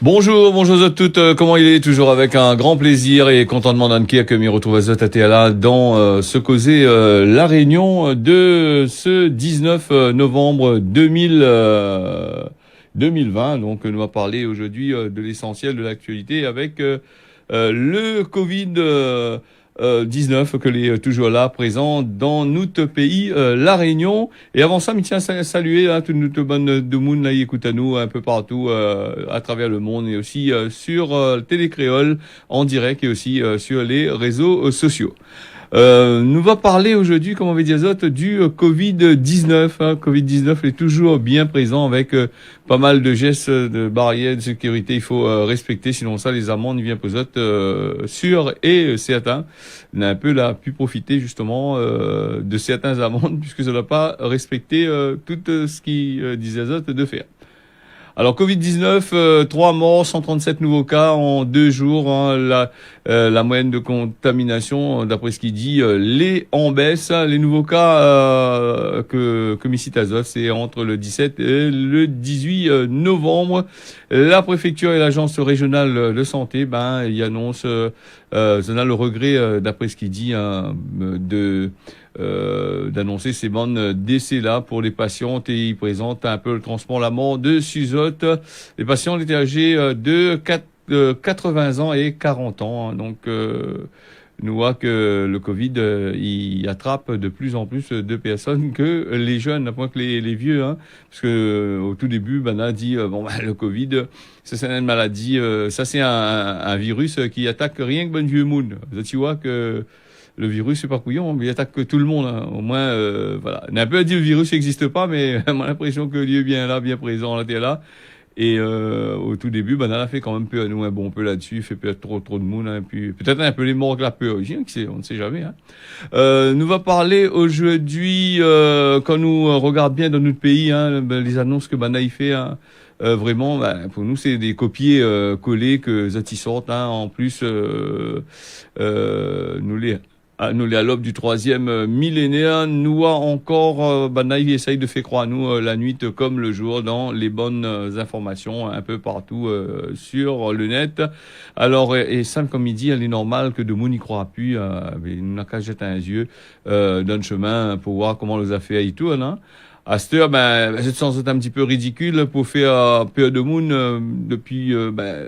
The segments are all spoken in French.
Bonjour, bonjour à toutes, comment il est? Toujours avec un grand plaisir et contentement d'Anne que m'y retrouve à Zotatéala dans ce causé La Réunion de ce 19 novembre 2020. Donc nous va parler aujourd'hui de l'essentiel de l'actualité avec le Covid 19 que est toujours là, présent dans notre pays, La Réunion. Et avant ça, je tiens à saluer toute notre bonne de monde là, qui écoute à nous un peu partout à travers le monde et aussi sur Télécréole en direct et aussi sur les réseaux sociaux. Nous va parler aujourd'hui, comme on avait dit Azote, du Covid-19. Covid-19 est toujours bien présent avec pas mal de gestes de barrières de sécurité. Il faut respecter, sinon ça, les amendes viennent posote sûr et certain. On a un peu là pu profiter justement de certaines amendes puisque ça n'a pas respecté tout ce qui disait Azote de faire. Alors Covid-19, 3 morts, 137 nouveaux cas en 2 jours. La moyenne de contamination, d'après ce qu'il dit, les en baisse. Les nouveaux cas que Missit Azote, c'est entre le 17 et le 18 novembre. La préfecture et l'agence régionale de santé, ils annoncent le regret, d'après ce qu'il dit, d'annoncer ces bandes décès là pour les patientes et il présente un peu le transport la mort de Suzote. Les patients étaient âgés de 80 ans et 40 ans. Donc nous voit que le Covid il attrape de plus en plus de personnes que les jeunes, à point que les vieux, parce que au tout début, on a dit le Covid, c'est une maladie, ça c'est un virus qui attaque rien que bon vieux monde. Tu vois que le virus, c'est pas couillon, mais il attaque que tout le monde. Au moins, voilà. On a un peu à dire le virus n'existe pas, mais on a l'impression que Dieu est bien là, bien présent, là, t'es là. Et au tout début, on a fait quand même peur à nous un bon peu là-dessus, il fait peur trop de monde, puis peut-être un peu les morts de la peur aussi, on ne sait jamais. Nous va parler aujourd'hui, quand nous regarde bien dans notre pays, les annonces que Banaï fait. Vraiment, pour nous, c'est des copier collés que Zati sortent. En plus, nous les à l'aube du 3e millénaire, nous a encore Banaï essaye de faire croire nous la nuit comme le jour dans les bonnes informations un peu partout sur le net. Alors et simple comme il dit, elle est normale que de monde n'y croit plus, mais nous n'a qu'à jeter un yeux dans le chemin pour voir comment les affaires y tournent. À cette heure, c'est sens un petit peu ridicule pour faire peur de monde depuis,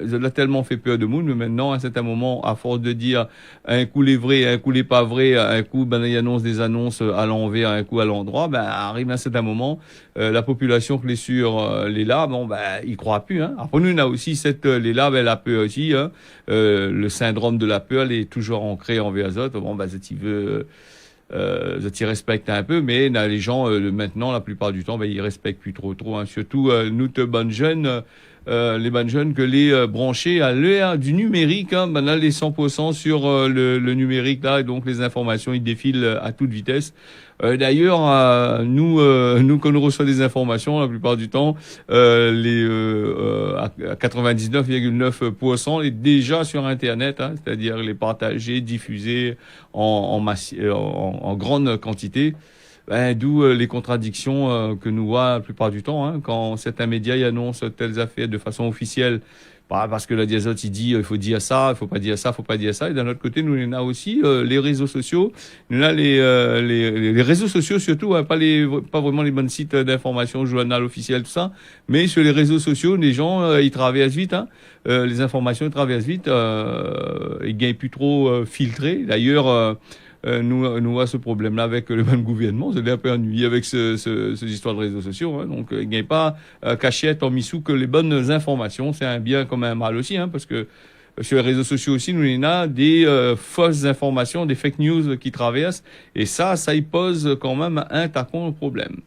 ça l'a tellement fait peur de monde, mais maintenant, à un certain moment, à force de dire un coup les vrais, un coup les pas vrais, un coup, il annonce des annonces à l'envers, un coup à l'endroit, arrive à un certain moment, la population que les sur les là, ils croient plus, Après, nous, on a aussi les là, la peur aussi, le syndrome de la peur, elle est toujours ancré envers les autres. Si tu veux, tu respectes un peu, mais les gens maintenant, la plupart du temps, ils respectent plus trop. Surtout nous, bonnes jeunes, les bonnes jeunes que les branchés à l'ère du numérique, là, les 100% sur le numérique là, et donc les informations ils défilent à toute vitesse. D'ailleurs, nous quand on reçoit des informations, la plupart du temps, à 99,9% est déjà sur Internet, c'est-à-dire les partager, diffuser en grande quantité. D'où les contradictions que nous voit la plupart du temps, quand certains médias y annoncent telles affaires de façon officielle. Parce que la diazote, il dit il faut dire ça, il faut pas dire ça, il faut pas dire ça. Et d'un autre côté, nous on a aussi les réseaux sociaux. Nous on a les réseaux sociaux surtout, pas vraiment les bons sites d'information, journal officiel, tout ça, mais sur les réseaux sociaux, les gens ils traversent vite. Les informations ils traversent vite. Ils gagnent plus trop filtrés. D'ailleurs. Nous avons ce problème-là avec le même gouvernement. C'est un peu ennuyé avec ces histoires de réseaux sociaux. Donc, il n'y a pas cachette en missou que les bonnes informations. C'est un bien comme un mal aussi, parce que sur les réseaux sociaux aussi, nous, il y a des fausses informations, des fake news qui traversent. Et ça y pose quand même un tacon problème.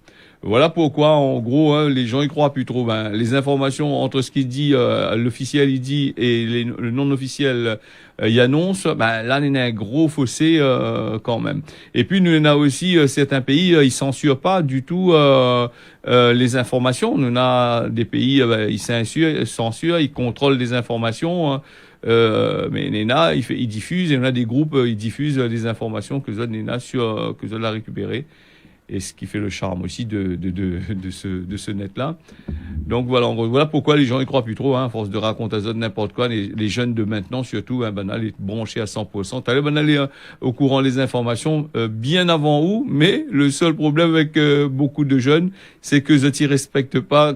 Voilà pourquoi, en gros, les gens y croient plus trop. Les informations entre ce qu'il dit, l'officiel il dit, et le non officiel il annonce, là il y a un gros fossé quand même. Et puis nous il y en a aussi certains pays, ils censurent pas du tout les informations. Nous on a des pays, ils censurent, ils contrôlent des informations. Mais Nena, il diffuse, et on a des groupes, ils diffusent des informations que Zod Nena que Zod a récupérées. Et ce qui fait le charme aussi de ce net-là. Donc voilà, en gros, voilà pourquoi les gens y croient plus trop, à force de raconter ça n'importe quoi. Les jeunes de maintenant, surtout, les branchés à 100%. T'allais aller au courant des informations bien avant où, mais le seul problème avec beaucoup de jeunes, c'est que ils ne respectent pas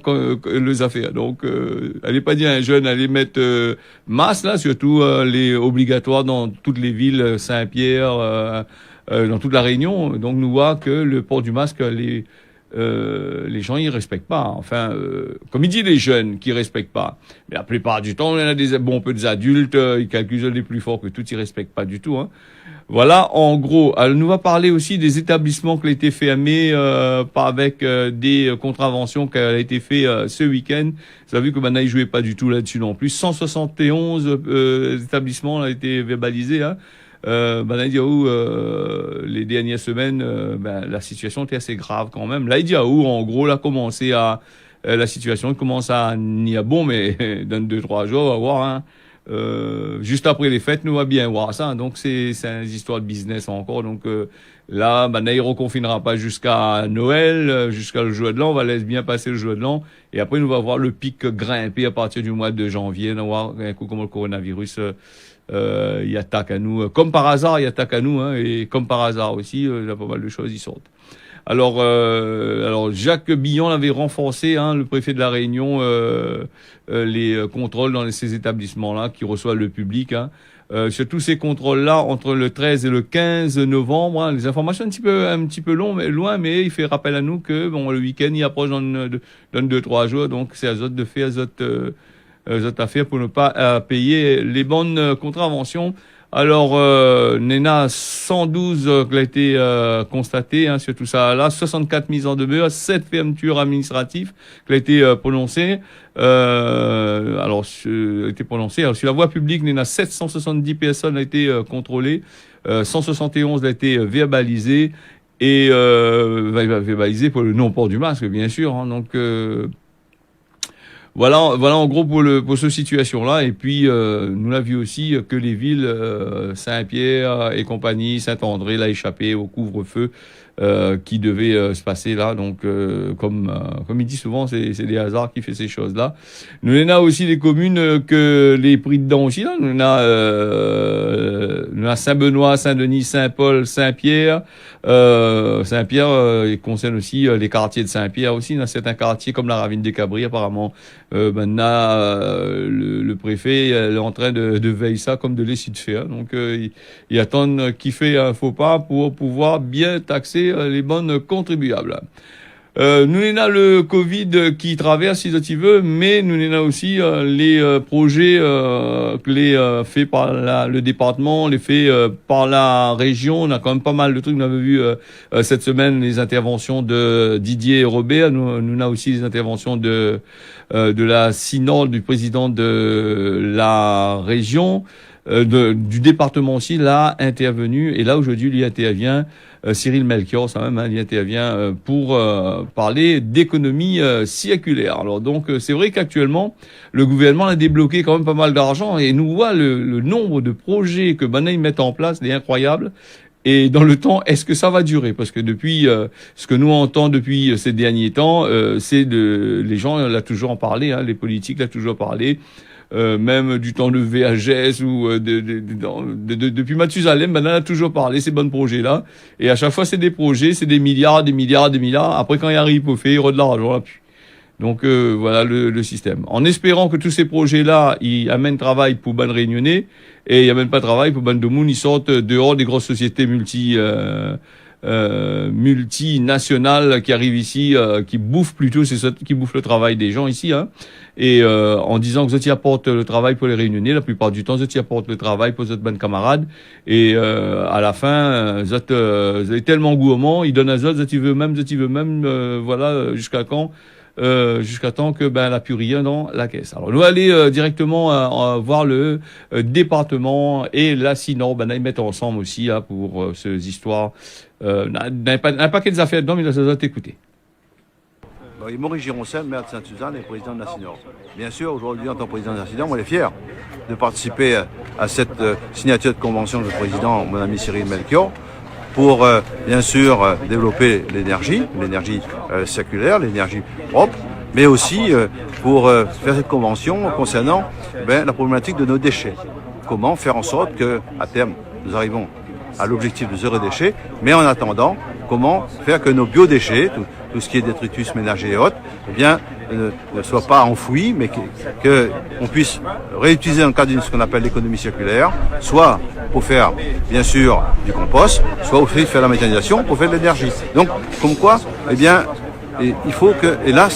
les affaires. Donc, allez pas dire à un jeune, allez mettre masse là, surtout les obligatoires dans toutes les villes, Saint-Pierre, dans toute la Réunion. Donc, nous voit que le port du masque, les gens ils respectent pas. Enfin, comme il dit les jeunes qui respectent pas. Mais la plupart du temps, il y en a un peu des adultes, ils calculent les plus forts que tout, ils respectent pas du tout. Hein. Voilà, en gros. Alors, nous va parler aussi des établissements qui ont été fermés avec des contraventions qui ont été fait ce week-end. Vous avez vu que maintenant ils jouaient pas du tout là-dessus non plus. 171 établissements ont été verbalisés. Hein. Les dernières semaines, la situation était assez grave quand même. L'Aïdiaou, en gros, là, commencé à la situation commence à nier bon, mais dans 2-3 jours, on va voir. Hein, juste après les fêtes, nous va bien voir ça. Donc c'est une histoire de business encore. Donc là, il reconfinera pas jusqu'à Noël, jusqu'à le jour de l'an. On va laisser bien passer le jour de l'an, et après nous va voir le pic grimper à partir du mois de janvier. On va voir un coup comment le coronavirus. Il attaque à nous, comme par hasard, il attaque à nous, hein, et comme par hasard aussi, il y a pas mal de choses, ils sortent. Alors Jacques Billon avait renforcé, hein, le préfet de la Réunion, les contrôles dans ces établissements-là qui reçoivent le public. Hein. Sur tous ces contrôles-là, entre le 13 et le 15 novembre, hein, les informations un petit peu loin, mais il fait rappel à nous que le week-end il approche dans 2-3 jours, donc c'est à eux de faire cette affaire pour ne pas payer les bonnes contraventions. Alors, Nena 112 qui a été constaté, hein, sur tout ça là, 64 mises en demeure, 7 fermetures administratives qui a été prononcées. Alors, sur la voie publique, Nena 770 personnes a été contrôlées, 171 a été verbalisées et verbalisées pour le non-port du masque, bien sûr. Hein, donc voilà en gros pour cette situation-là. Et puis nous l'avons vu aussi que les villes Saint-Pierre et compagnie, Saint-André, l'a échappé au couvre-feu qui devait se passer là. Donc comme il dit souvent, c'est des hasards qui fait ces choses-là. Nous en a aussi des communes que les prix dedans aussi là. Nous en a Saint-Benoît, Saint-Denis, Saint-Paul, Saint-Pierre. Saint-Pierre il concerne aussi les quartiers de Saint-Pierre aussi. Dans certains quartiers comme la Ravine des Cabris, apparemment maintenant le préfet est en train de veiller ça comme de laisser de faire. Donc il attend qu'il fait un faux pas pour pouvoir bien taxer les bonnes contribuables. Nous avons le Covid qui traverse, si tu veux, mais nous avons aussi les projets faits par le département, les faits par la région. On a quand même pas mal de trucs. Nous avons vu cette semaine les interventions de Didier Robert. Nous avons aussi les interventions de la synode, du président de la région. Du département aussi, là, intervenu. Et là, aujourd'hui, il intervient, Cyril Melchior, ça même, hein, il intervient pour parler d'économie circulaire. Alors donc, c'est vrai qu'actuellement, le gouvernement a débloqué quand même pas mal d'argent et nous voit le nombre de projets que maintenant ils mettent en place, c'est incroyable. Et dans le temps, est-ce que ça va durer? Parce que depuis, ce que nous entendons depuis ces derniers temps, les gens l'ont toujours en parlé, hein, les politiques l'ont toujours parlé. Même du temps de VHS ou depuis Mathusalem, maintenant on a toujours parlé ces bons projets-là. Et à chaque fois, c'est des projets, c'est des milliards. Après, quand il arrive au fait, il y aura de l'argent là-dessus. Donc voilà le système. En espérant que tous ces projets-là, ils amènent travail pour ban réunionnais et ils amènent pas travail pour ban de monde, ils sortent dehors des grosses sociétés multinationales qui arrivent ici, qui bouffent plutôt, c'est ça qui bouffent le travail des gens ici, hein. Et en disant que ça apporte le travail pour les réunionnais, la plupart du temps, ça apporte le travail pour votre bonne camarade. Et à la fin, vous êtes tellement gourmand, ils donnent à ça tu veux même, voilà, jusqu'à quand? Jusqu'à temps que la plus rien dans la caisse. Alors nous allons directement voir le département et la synode, ils mettent ensemble aussi pour ces histoires. Un paquet d'affaires dedans, mais là ça doit t'écouter. Maurice Gironcin, maire de Sainte-Suzanne et président de la synode. Bien sûr, aujourd'hui, en tant que président de la synode, on est fier de participer à cette signature de convention du président, mon ami Cyril Melchior, pour bien sûr développer l'énergie circulaire, l'énergie propre, mais aussi pour faire cette convention concernant la problématique de nos déchets. Comment faire en sorte que, à terme, nous arrivons à l'objectif de zéro déchet, mais en attendant, comment faire que nos biodéchets, tout ce qui est détritus ménager et autres, eh bien, ne soient pas enfouis, mais qu'on puisse réutiliser dans le cadre de ce qu'on appelle l'économie circulaire, soit pour faire, bien sûr, du compost, soit aussi faire la méthanisation pour faire de l'énergie. Donc, comme quoi, eh bien, il faut que, et là,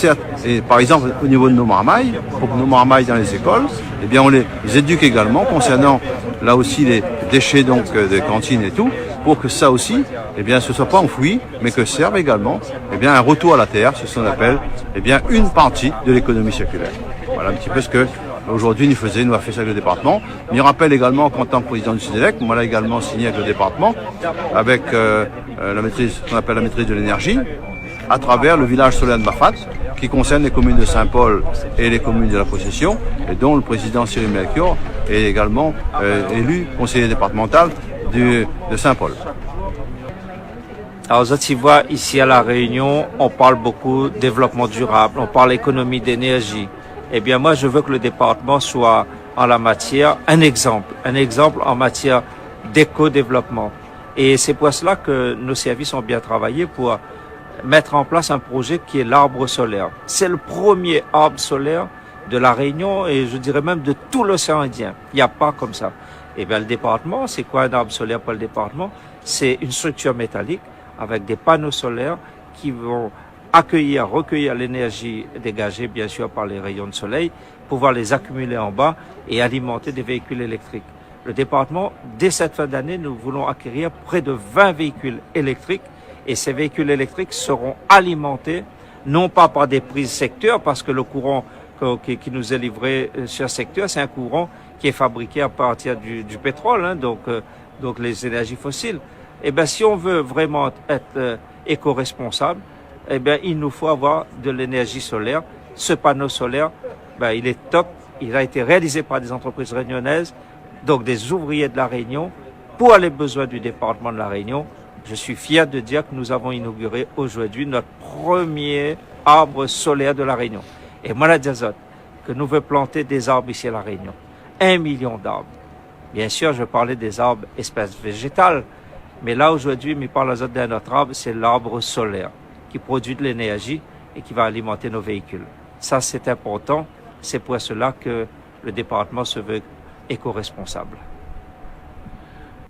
par exemple, au niveau de nos marmailles, pour nos marmailles dans les écoles, eh bien, on les éduque également concernant, là aussi, les déchets, donc, des cantines et tout, pour que ça aussi, eh bien, ce soit pas enfoui, mais que serve également, eh bien, un retour à la terre, c'est ce qu'on appelle, eh bien, une partie de l'économie circulaire. Voilà un petit peu ce que, aujourd'hui, nous a fait ça avec le département. Mais il rappelle également qu'en tant que président du SINELEC, moi, l'a également signé avec le département, avec, la maîtrise, ce qu'on appelle la maîtrise de l'énergie, à travers le village solaire de Bafat, qui concerne les communes de Saint-Paul et les communes de la Possession, et dont le président Cyril Melchior est également élu conseiller départemental de Saint-Paul. Alors, tu vois, ici à La Réunion, on parle beaucoup de développement durable, on parle économie d'énergie. Eh bien, moi, je veux que le département soit, en la matière, un exemple en matière d'éco-développement. Et c'est pour cela que nos services ont bien travaillé pour mettre en place un projet qui est l'arbre solaire. C'est le premier arbre solaire de La Réunion et je dirais même de tout l'océan Indien. Il n'y a pas comme ça. Eh bien, le département, c'est quoi un arbre solaire pour le département? C'est une structure métallique avec des panneaux solaires qui vont recueillir l'énergie dégagée, bien sûr, par les rayons de soleil, pouvoir les accumuler en bas et alimenter des véhicules électriques. Le département, dès cette fin d'année, nous voulons acquérir près de 20 véhicules électriques et ces véhicules électriques seront alimentés non pas par des prises secteur, parce que le courant qui nous est livré sur secteur, c'est un courant qui est fabriqué à partir du pétrole, hein, donc les énergies fossiles. Eh bien, si on veut vraiment être éco-responsable, eh bien, il nous faut avoir de l'énergie solaire. Ce panneau solaire, il est top. Il a été réalisé par des entreprises réunionnaises, donc des ouvriers de La Réunion, pour les besoins du département de La Réunion. Je suis fier de dire que nous avons inauguré aujourd'hui notre premier arbre solaire de La Réunion. Et moi, la diazote, que nous voulons planter des arbres ici à La Réunion. 1 million d'arbres. Bien sûr, je parlais des arbres espèces végétales, mais là, aujourd'hui, je parle d'un autre arbre, c'est l'arbre solaire, qui produit de l'énergie et qui va alimenter nos véhicules. Ça, c'est important. C'est pour cela que le département se veut éco-responsable.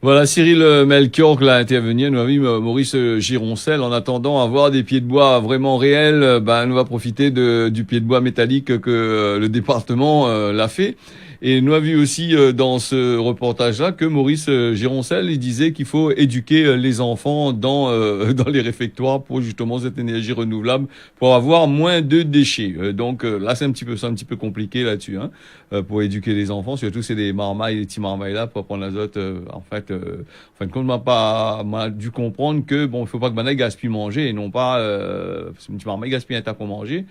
Voilà, Cyril Melchior, qui l'a intervenu, nous a mis Maurice Gironcel. En attendant avoir des pieds de bois vraiment réels, nous va profiter du pied de bois métallique que le département l'a fait. Et nous avons vu aussi dans ce reportage-là que Maurice Gironcel, il disait qu'il faut éduquer les enfants dans les réfectoires pour justement cette énergie renouvelable, pour avoir moins de déchets. Donc là, c'est un petit peu compliqué là-dessus, hein, pour éduquer les enfants. Surtout c'est des marmailles, des petits marmailles là pour prendre l'azote. En fin de compte, m'a dû comprendre que il faut pas que Banaï gaspille manger et non pas parce que une petite marmaille gaspille un tas pour manger.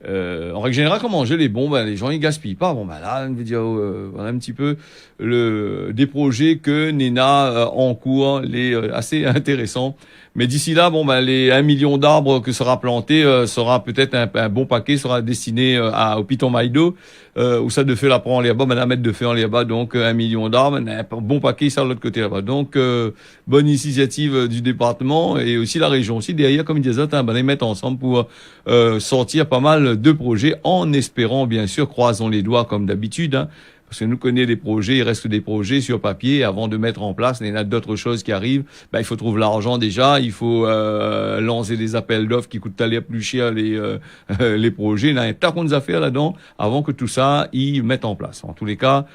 En règle générale, quand manger les bons, les gens ils gaspillent pas. Là, on veut dire, on a un petit peu des projets que Nena en cours, assez intéressants. Mais d'ici là, les 1 million d'arbres que sera planté sera peut-être un bon paquet, sera destiné au Piton Maïdo, où ça de fait la prend en là-bas, un mètre de fait en là-bas, donc 1 million d'arbres, un bon paquet ça de l'autre côté là-bas. Donc bonne initiative du département et aussi la région aussi derrière, comme ils disaient, les mettre ensemble pour sortir pas mal de projets, en espérant bien sûr, croisons les doigts comme d'habitude, hein. Parce que nous connaissons des projets, il reste des projets sur papier avant de mettre en place. Il y en a d'autres choses qui arrivent. Il faut trouver l'argent déjà. Il faut lancer des appels d'offres qui coûtent aller plus cher les projets. Il y a un tas de affaires là-dedans avant que tout ça y mette en place. En tous les cas,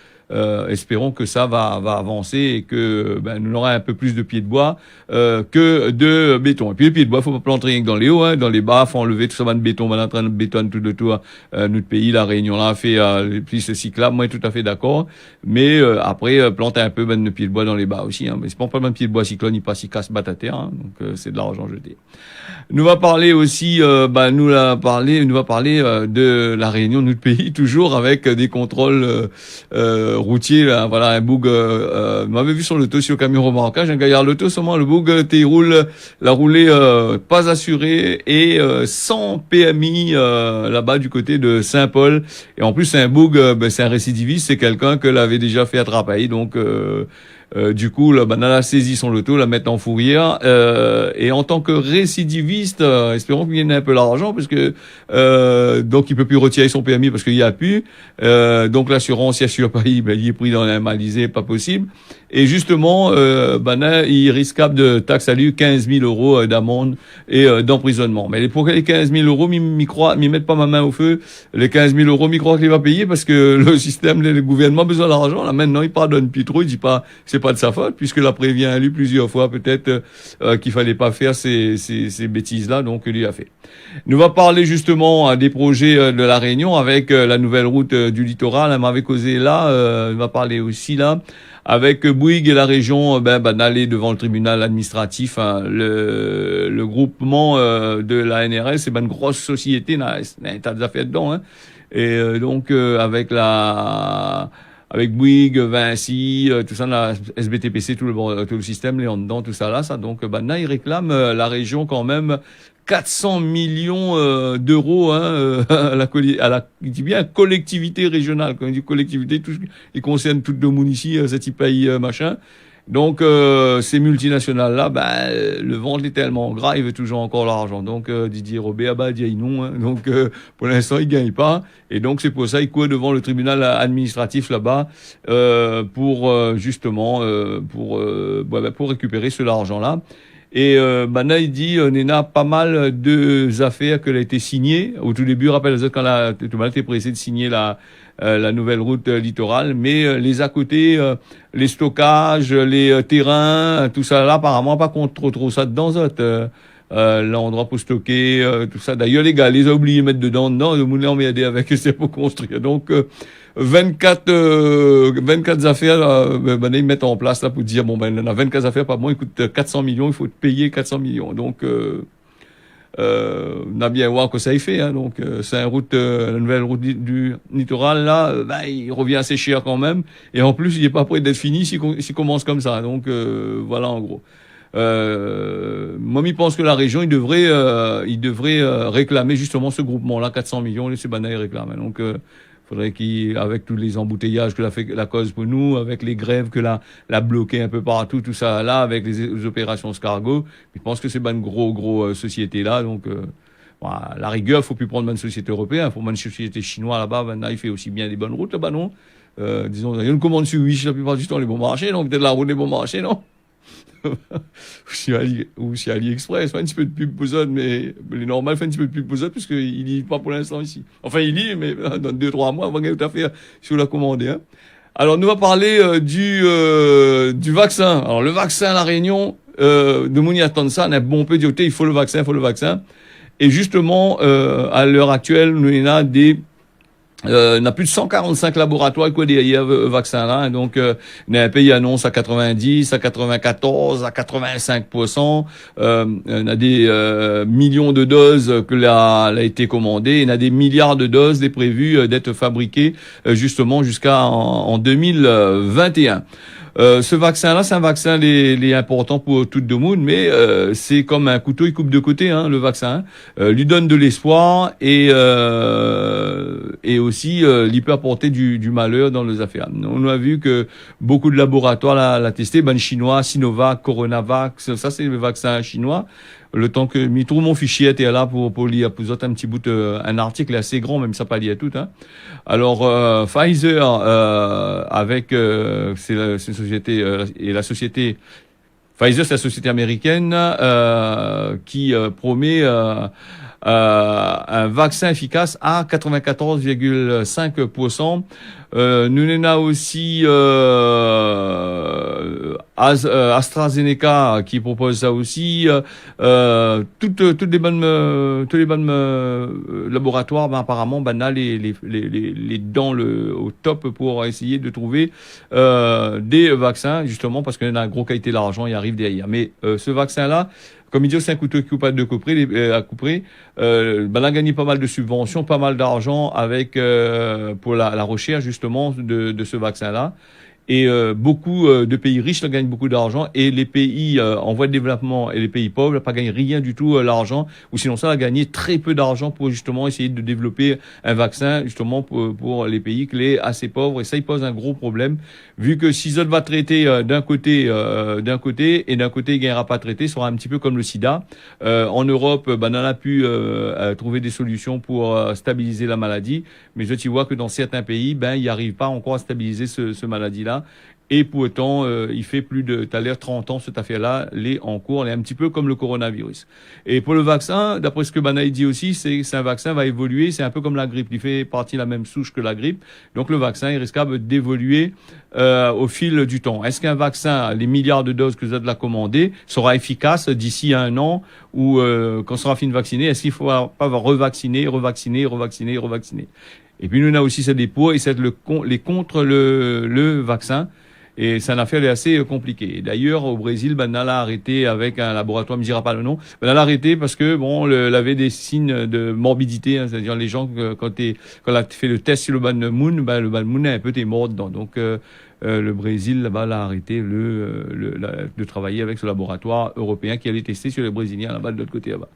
espérons que ça va avancer et que nous aurons un peu plus de pieds de bois que de béton. Et puis les pieds de bois, faut pas planter rien que dans les hauts, hein, dans les bas, faut enlever tout ça de béton, on est en train de bétonner tout de tout notre pays, la Réunion là a fait les pistes cyclables, moi tout à fait d'accord, mais après planter un peu de pieds de bois dans les bas aussi, hein, mais c'est pas même pied de bois cyclone, il passe, il casse battre à terre, hein, donc c'est de l'argent jeté. Nous va parler aussi nous va parler de la Réunion, notre pays, toujours avec des contrôles routier, là, voilà, un boug, m'avait vu sur l'auto, sur le camion remorquage, un gaillard l'auto, seulement le boug, roule, la roulée, pas assurée, et, sans PMI, là-bas, du côté de Saint-Paul. Et en plus, c'est un boug, c'est un récidiviste, c'est quelqu'un que l'avait déjà fait attraper, donc, du coup, là, on a saisi son loto, la mettre en fourrière, et en tant que récidiviste, espérons qu'il y ait un peu l'argent, parce que donc il peut plus retirer son PMI parce qu'il y a plus. Donc l'assurance, il assure pas, il est pris dans l'inmalisé, pas possible. Et justement, là, il risquable de taxe à lui 15 000 euros d'amende et d'emprisonnement. Mais pour les 15 000 euros, m'y mettre pas ma main au feu. Les 15 000 euros, m'y croit qu'il va payer parce que le système, le gouvernement a besoin d'argent. Là maintenant, il pardonne plus trop. Il dit pas, c'est pas de sa faute puisque l'a prévient à lui plusieurs fois peut-être qu'il fallait pas faire ces bêtises-là. Donc lui a fait. Nous va parler justement des projets de la Réunion avec la nouvelle route du littoral. Elle m'avait causé là. On va parler aussi là. Avec Bouygues et la région, d'aller devant le tribunal administratif, hein, le groupement de la NRS, c'est une grosse société, il y a un tas d'affaires dedans, hein. Et donc avec Bouygues, Vinci, tout ça, la SBTPC, tout le système, les en dedans, tout ça là, ça. Donc là, ils réclament la région quand même 400 millions d'euros, hein, il dit bien collectivité régionale. Quand il dit collectivité, il concerne toutes nos ici, cet pays machin. Donc ces multinationales là, le ventre est tellement gras, il veut toujours encore l'argent. Donc Didier Robert, dit non. Hein. Donc pour l'instant, il gagne pas. Et donc c'est pour ça il court devant le tribunal administratif là-bas pour justement pour récupérer cet argent là. Et là, il dit, on a pas mal de affaires qu'elle a été signée. Au tout début, rappelle-vous quand tout le monde était pressé de signer la nouvelle route littorale, mais les à côté, les stockages, les terrains, tout ça là, apparemment pas qu'on trop ça dedans, l'endroit pour stocker, tout ça. D'ailleurs, les gars, les a oublié de mettre dedans, le monde l'a emmerdé avec, c'est pour construire. Donc 24 affaires, ils mettent en place là pour dire bon on a 24 affaires par mois, il coûte 400 millions, il faut payer 400 millions. Donc on a bien voir que ça y fait, hein. Donc c'est la nouvelle route du littoral là, il revient assez cher quand même, et en plus il est pas prêt d'être fini s'il commence comme ça. Donc voilà en gros. Moi, je pense que la région, il devrait réclamer justement ce groupement-là, 400 millions, et c'est il réclame. Donc faudrait avec tous les embouteillages que la cause pour nous, avec les grèves que la bloqué un peu partout, tout ça là, avec les opérations Scargo, je pense que c'est une gros société là. Donc voilà, la rigueur, faut plus prendre une société européenne, faut une société chinoise là-bas. Maintenant, il fait aussi bien des bonnes routes là-bas, non? Disons, il y a une commande sur Wish la plupart du temps les bons marchés, donc peut-être la route des bons marchés, non? ou si AliExpress, fait un petit peu de pub pour ça, mais les normales fait un petit peu de pub pour ça, parce qu'il lit pas pour l'instant ici. Enfin, il lit, mais dans 2-3 mois, on va gagner tout à fait si on l'a commandé, hein. Alors, nous va parler du vaccin. Alors, le vaccin à la Réunion, de Mouni attendre ça, on a bon peu dit, il faut le vaccin. Et justement, à l'heure actuelle, nous, il y a on a plus de 145 laboratoires qui ont des vaccins là, donc on a un pays annonce à 90, à 94, à 85%. On a des millions de doses que a été commandées, on a des milliards de doses des prévues d'être fabriquées justement jusqu'à en 2021. Ce vaccin-là, c'est un vaccin les important pour tout le monde, mais c'est comme un couteau, il coupe de côté, hein, le vaccin. Lui donne de l'espoir et aussi il peut apporter du malheur dans les affaires. On a vu que beaucoup de laboratoires l'a testé, chinois, Sinovac, Coronavac, ça c'est le vaccin chinois. Le temps que je trouve mon fichier était là pour lire pour autres un petit bout un article assez grand, même ça pas lié à tout, hein. Alors Pfizer avec c'est une société et la société Pfizer, c'est la société américaine qui promet un vaccin efficace à 94,5%. Nous en a aussi AstraZeneca qui propose ça aussi. Tous les bonnes laboratoires, apparemment, là les dents au top pour essayer de trouver des vaccins, justement parce qu'il y a une grosse qualité d'argent, il arrive derrière. Mais ce vaccin-là comme il dit, c'est un couteau qui coupe à deux couper, à couper. On a gagné pas mal de subventions, pas mal d'argent avec pour la recherche justement de ce vaccin-là. Et beaucoup de pays riches gagnent beaucoup d'argent et les pays en voie de développement et les pays pauvres pas gagnent rien du tout l'argent, ou sinon ça a gagné très peu d'argent pour justement essayer de développer un vaccin justement pour les pays clés assez pauvres, et ça il pose un gros problème vu que si ça va traiter d'un côté et d'un côté il gagnera pas traité, ça sera un petit peu comme le sida. En Europe on a pu trouver des solutions pour stabiliser la maladie, mais tu vois que dans certains pays il n'y arrive pas encore à stabiliser ce maladie-là. Et pour autant, il fait plus de, t'as l'air 30 ans, cette affaire-là, elle est en cours, elle est un petit peu comme le coronavirus. Et pour le vaccin, d'après ce que Banaï dit aussi, c'est un vaccin va évoluer, c'est un peu comme la grippe, il fait partie de la même souche que la grippe. Donc le vaccin est risquable d'évoluer au fil du temps. Est-ce qu'un vaccin, les milliards de doses que vous avez commandées, sera efficace d'ici à un an ou quand on sera fini de vacciner? Est-ce qu'il faut pas revacciner? Et puis nous on a aussi cette dépôt et c'est les contre le vaccin. Et c'est une affaire assez compliquée. D'ailleurs, au Brésil, on l'a arrêté avec un laboratoire, on ne dira pas le nom. On l'a arrêté parce que, il avait des signes de morbidité, hein, c'est-à-dire les gens, quand on a fait le test sur le Ban Moon, le Ban Moon est un peu mort dedans. Donc, le Brésil, là-bas, l'a arrêté de travailler avec ce laboratoire européen qui allait tester sur les Brésiliens, là-bas, de l'autre côté, là-bas.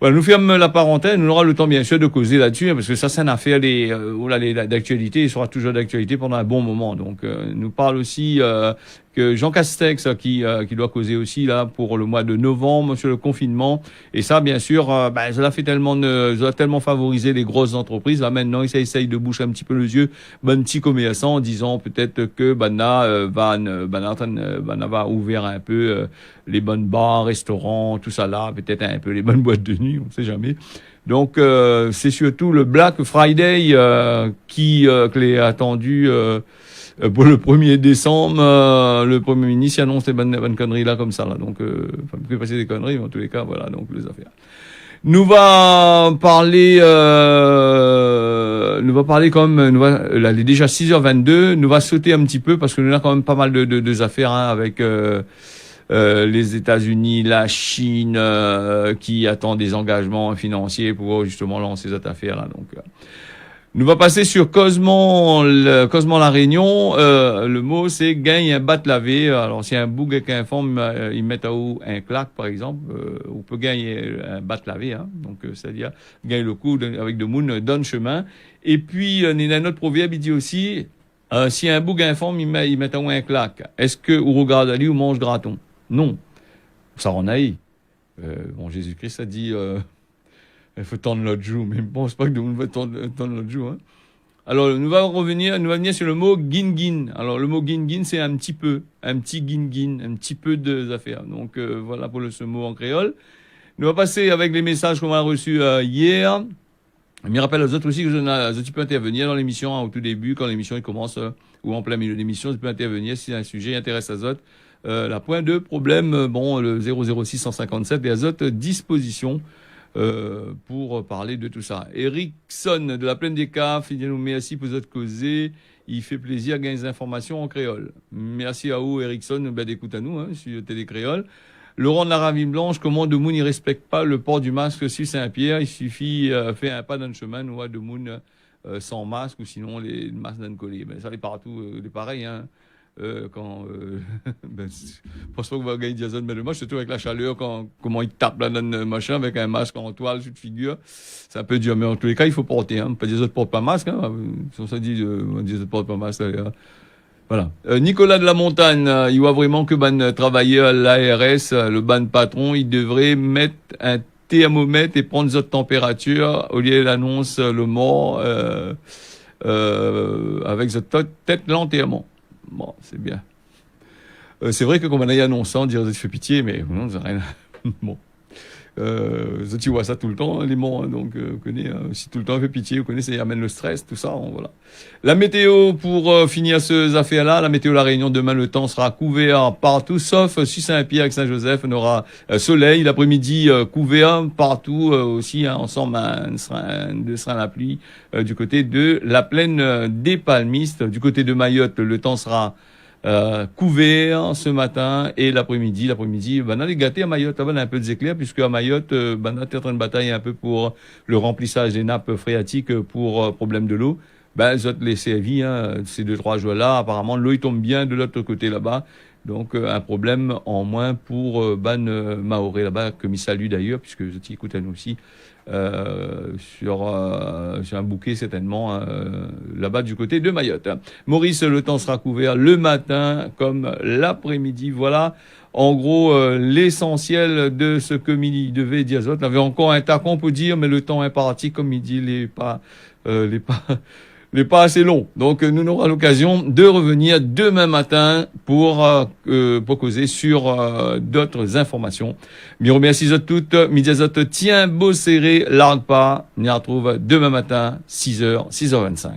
Voilà, nous fermons la parenthèse, nous aura le temps bien sûr de causer là-dessus, parce que ça c'est une affaire d'actualité, il sera toujours d'actualité pendant un bon moment. Donc nous parle aussi que Jean Castex qui doit causer aussi là pour le mois de novembre sur le confinement, et ça bien sûr ça a tellement favorisé les grosses entreprises. Là maintenant ils essayent de boucher un petit peu les yeux petit commerçant en disant peut-être que va ouvrir un peu les bonnes bars, restaurants, tout ça là, peut-être un peu les bonnes boîtes de nuit, on sait jamais. Donc c'est surtout le Black Friday qui est attendu pour le 1er décembre. Le Premier ministre annonce les bonnes conneries là comme ça là. Donc enfin, il peut passer des conneries, mais en tous les cas voilà donc les affaires. Il est déjà 6h22, nous va sauter un petit peu parce que nous avons quand même pas mal de affaires avec les États-Unis, la Chine qui attend des engagements financiers pour justement lancer cette affaire-là. Donc, nous va passer sur Cosmon la Réunion. Le mot c'est gagne un bat lavé. Alors si un boug avec un forme, il met à haut un claque par exemple, on peut gagner un bat lavé. Hein. Donc c'est-à-dire gagner le coup avec de moon donne chemin. Et puis il y a un autre proverbe, il dit aussi si un boug informe, il met à haut un claque. Est-ce que ou regarde ali ou mange graton? Non, ça rend naïf. Jésus-Christ a dit il faut tendre l'autre joue, mais bon, c'est pas que nous va tendre l'autre joue. Hein. Alors, nous va venir sur le mot gin-gin. Alors, le mot gin-gin, c'est un petit gin-gin, un petit peu de affaires. Donc, voilà pour ce mot en créole. Nous va passer avec les messages qu'on a reçus hier. Je me rappelle aux autres aussi que tu peux intervenir dans l'émission au tout début, quand l'émission commence, ou en plein milieu de l'émission, tu peux intervenir si un sujet intéresse à autres. La point de problème, le 006 157 et les autres dispositions pour parler de tout ça. Erickson de la Plaine des Caves, il nous merci pour votre causer. Il fait plaisir de gagner des informations en créole. Merci à vous, Erickson, d'écoute à nous, sur Télé Créole. Laurent de la Ravine Blanche, comment de Moun ne respecte pas le port du masque sur Saint-Pierre? Il suffit faire un pas dans le chemin, nous de Moun sans masque, ou sinon les masques d'un collé. Ça est partout, c'est pareil, hein. Je pense pas qu'on va gagner Jason, mais le match, surtout avec la chaleur, comment il tape là dans le machin avec un masque en toile sur de figure, c'est un peu dur, mais en tous les cas, il faut porter, hein. Pas des autres portent pas masque, hein. Si on se dit, des autres portent pas masque, voilà. Nicolas de la Montagne, il voit vraiment que travailleur à l'ARS, le ban patron, il devrait mettre un thermomètre et prendre votre température au lieu d'annonce le mort, avec votre tête l'enterrement. Bon, c'est bien. C'est vrai que comme on a annoncé, on dirait que je fais pitié, mais non, c'est rien. Bon. Tu vois ça tout le temps, les morts, hein, donc vous connaissez, si tout le temps on fait pitié, vous connaissez, ça amène le stress, tout ça, voilà. La météo, pour finir ces affaires-là, la météo de la Réunion, demain le temps sera couvert partout, sauf sur Saint-Pierre avec Saint-Joseph, on aura soleil, l'après-midi couvert partout aussi, hein, ensemble, sera la pluie du côté de la plaine des Palmistes. Du côté de Mayotte, le temps sera couvert ce matin et l'après-midi, ben, on est gâté à Mayotte, on a un peu des éclairs puisque à Mayotte, ben, on est en train de batailler un peu pour le remplissage des nappes phréatiques pour problème de l'eau. Ben, ils ont laissé à vie, hein, ces 2-3 jours-là. Apparemment, l'eau, il tombe bien de l'autre côté là-bas. Donc, un problème en moins pour Ban Maoré là-bas, que m'y salue d'ailleurs, puisque vous écoutez à nous aussi, sur un bouquet certainement, là-bas du côté de Mayotte. Maurice, le temps sera couvert le matin comme l'après-midi. Voilà. En gros, l'essentiel de ce que Midi devait dire. On avait encore un tas qu'on peut dire, mais le temps imparti, comme il dit, n'est pas assez long. Donc, nous aurons l'occasion de revenir demain matin pour causer sur d'autres informations. Je remercie à toutes. Midi tiens beau serré, largue pas. On y retrouve demain matin, 6h, 6h25.